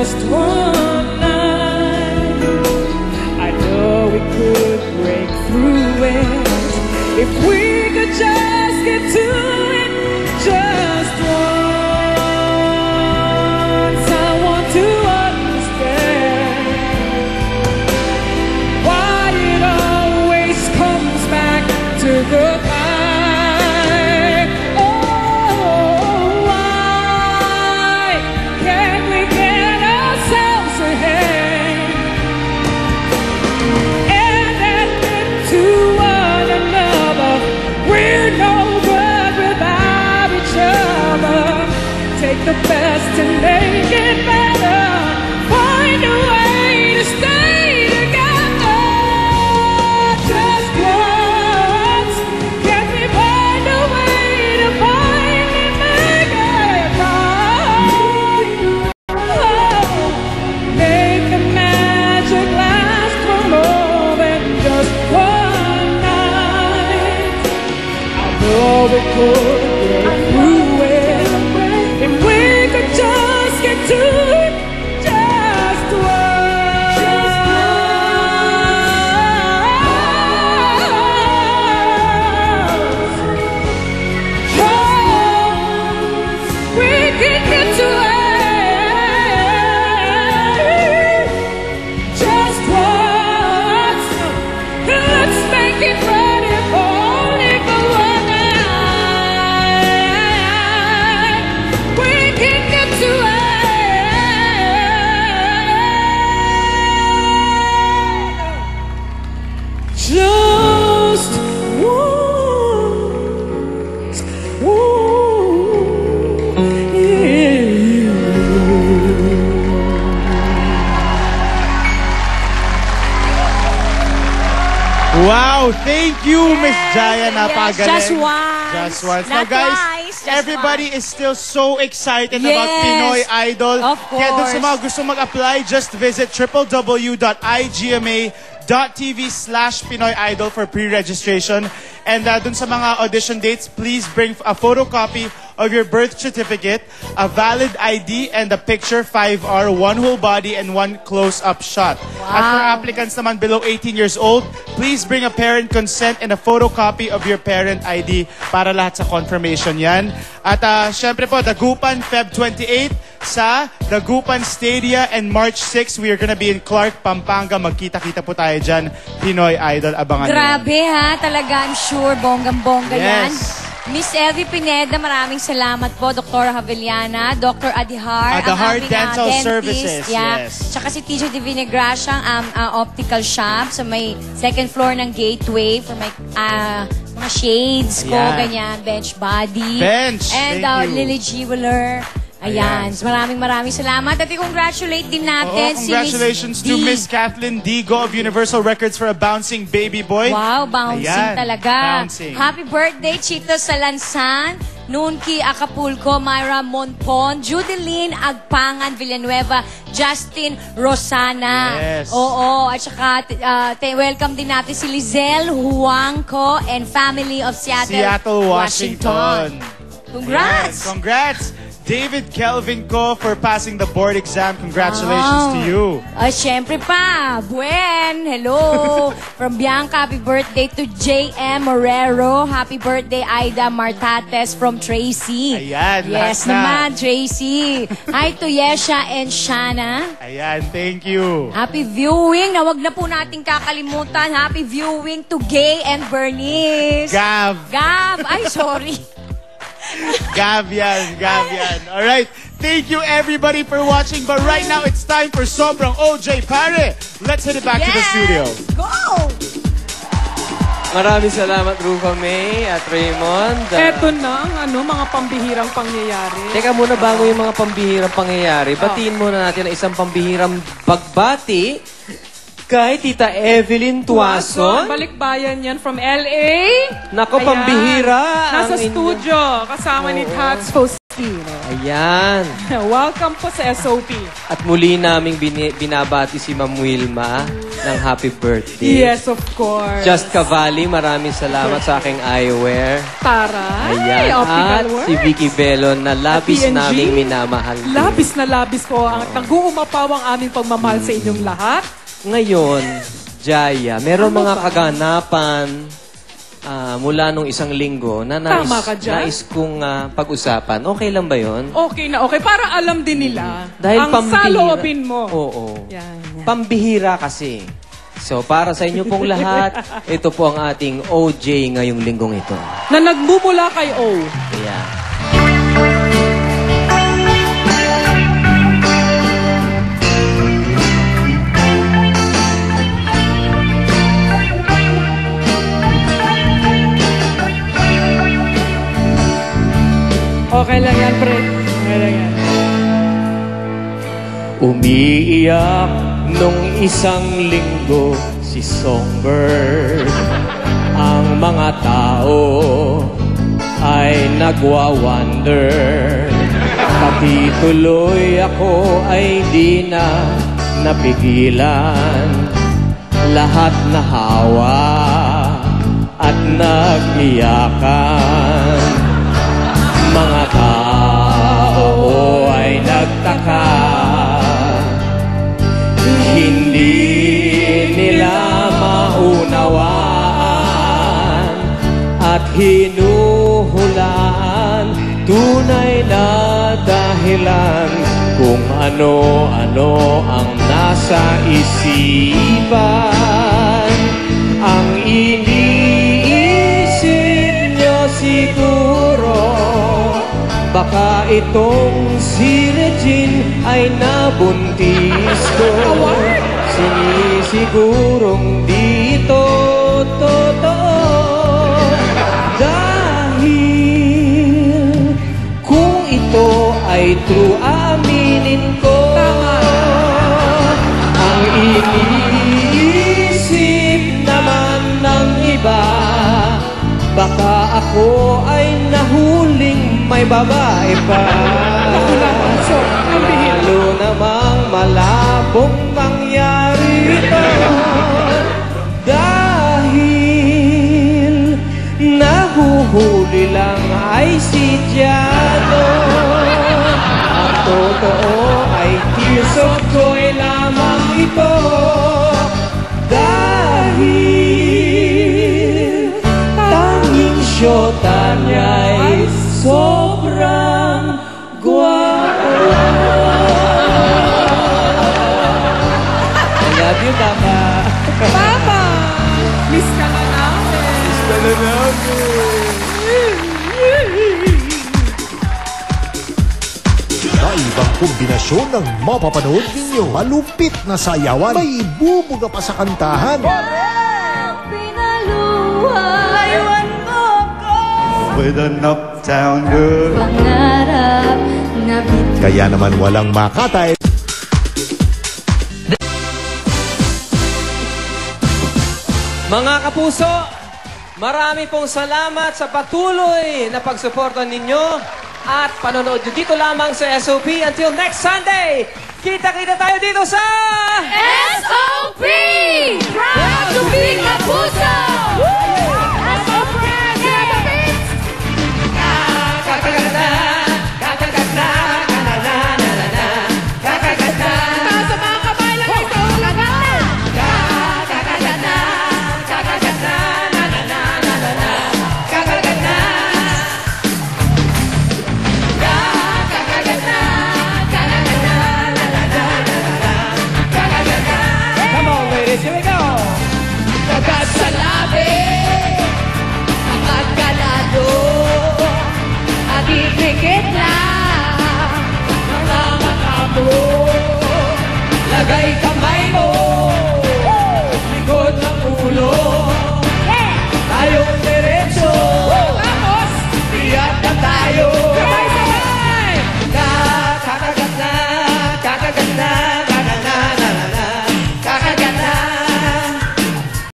just one night. I know we could break through it if we could just get to it just once. I want to understand why it always comes back to the fight. Oh, why can't we get ourselves ahead and admit to one another we're no good without each other? Take the best and make it better. Find a way to stay together. Just once, can we find a way to finally make it right? Oh, make the magic last for more than just one night. I know we could get through it if we could just get to it just once. Oh, we can get to it just once. Let's make it ready for only for one night. We can get to it just once. Ooh, yeah. Wow, thank you, Miss Jaya. Napagaling. Just once. Just once. Now, Not guys, twice, just everybody once. is still so excited Yes. about Pinoy Idol. Of Kaya dun sa course. mga gusto mag-apply, just visit www.igma.tv/Pinoy Idol for pre-registration. And dun sa mga audition dates, please bring a photocopy of your birth certificate, a valid ID, and a picture 5R, one whole body, and one close-up shot. At for applicants naman below 18 years old, please bring a parent consent and a photocopy of your parent ID para lahat sa confirmation yan. At syempre po, Dagupan, Feb 28 sa Dagupan Stadia, and March 6, we are gonna be in Clark, Pampanga. Magkita-kita po tayo dyan. Pinoy Idol, abangan nyo. Grabe ha, talaga, I'm sure, bonggang-bongga yan. Yes. Miss Elvie Pineda, maraming salamat po. Dr. Haveliana, Dr. Adihar, Adihar aming, Dental dentist, Services, yeah. yes. Tsaka si Teacher Divina Gracia, optical shop. So may second floor ng gateway for my mga shades ko, Ayan. ganyan, bench body. Bench, And thank you. Lily Jeweler. Ayan. So, maraming salamat. At i-congratulate din natin si Congratulations Miss to D. Miss Kathleen Digo of Universal Records for a bouncing baby boy. Wow, bouncing Ayan, talaga. bouncing. Happy birthday, Chito Salansan, Nunki Acapulco, Myra Monpon, Judeline Agpangan Villanueva, Justin Rosana. Yes. Oo, at saka welcome din natin si Lizelle Huangco and family of Seattle, Washington. Congrats! Yes, congrats! David Kelvin Ko for passing the board exam. Congratulations to you. Ay, syempre pa. Buen, hello. From Bianca, happy birthday to J.M. Morero. Happy birthday, Aida Martates from Tracy. Ayan, yes lahat na. naman, Tracy. Hi to Yesha and Shana. Ayan, thank you. Happy viewing. Na wag na po nating kakalimutan. Happy viewing to Gay and Bernice. Gav. Ay, sorry. Gav yan. Alright, thank you everybody for watching. But right now, it's time for Sobrang OJ Pare. Let's head it back to the studio. Go! Maraming salamat, Rufa May at Raymond. Eto na ang mga pambihirang pangyayari. Teka muna, bago yung mga pambihirang pangyayari, batiin muna natin ang isang pambihirang pagbati kay Tita Evelyn Tuason. Balikbayan yan from LA. Nako, Ayan. pambihira. Nasa ang studio, kasama ni Tats Faustino. Ayan. Welcome po sa SOP. At muli naming binabati si Ma'am Wilma ng happy birthday. Yes, of course. Just Cavalli, maraming salamat sa aking eyewear. Taray, Ayan. optical At work. si Vicky Belon na labis PNG. naming minamahal. din. Labis na labis po. Ang nag-uumapaw ang aming pagmamahal sa inyong lahat. Ngayon, Jaya, meron mga kaganapan mula nung isang linggo na Tama ka dyan. nais kong pag-usapan. Okay lang ba yon? Okay na okay. Para alam din nila Dahil ang pambihira. saloobin mo. Oo. Yan. Pambihira kasi. So, para sa inyo pong lahat, ito po ang ating OJ ngayong linggong ito. Na nagmumula kay O. Ayan. Okay lang yan, Fred. Okay lang yan. Umiiyak nung isang linggo si Songbird. Ang mga tao ay nagwa-wonder. Pati tuloy ako ay di na napigilan. Lahat nahawa at nag-iyakan. Mga tao ay nagtaka. Hindi nila maunawaan at hinuhulaan tunay na dahilan kung ano-ano ang nasa isipan. Ang iniisip nyo siguro, baka itong si Regine ay nabuntis ko. Sinisigurong dito totoo. Dahil kung ito ay true, aminin ko. Ang iniisip naman ng iba, baka ako ay nahuling may babae pa. Lalo namang malabong mangyari ito. Dahil nahuhuli lang ay si Diano. Ang totoo ay tears of joy lamang ito. Dahil tanging syota niya'y sobrang guwapo. I love you, Papa. Papa! Miss ka na namin. Miss ka na namin. Kaibang kombinasyon ng mapapanood ninyo. Malupit na sayawan. May bubuga pa sa kantahan. Pinaluhayan mo ko. With an uptown girl. Pangarap na bituin. Kaya naman walang makatay. Mga kapuso, marami pong salamat sa patuloy na pagsuporta ninyo at panonood nyo dito lamang sa SOP. Until next Sunday, kita-kita tayo dito sa SOP! Proud to be Kapuso!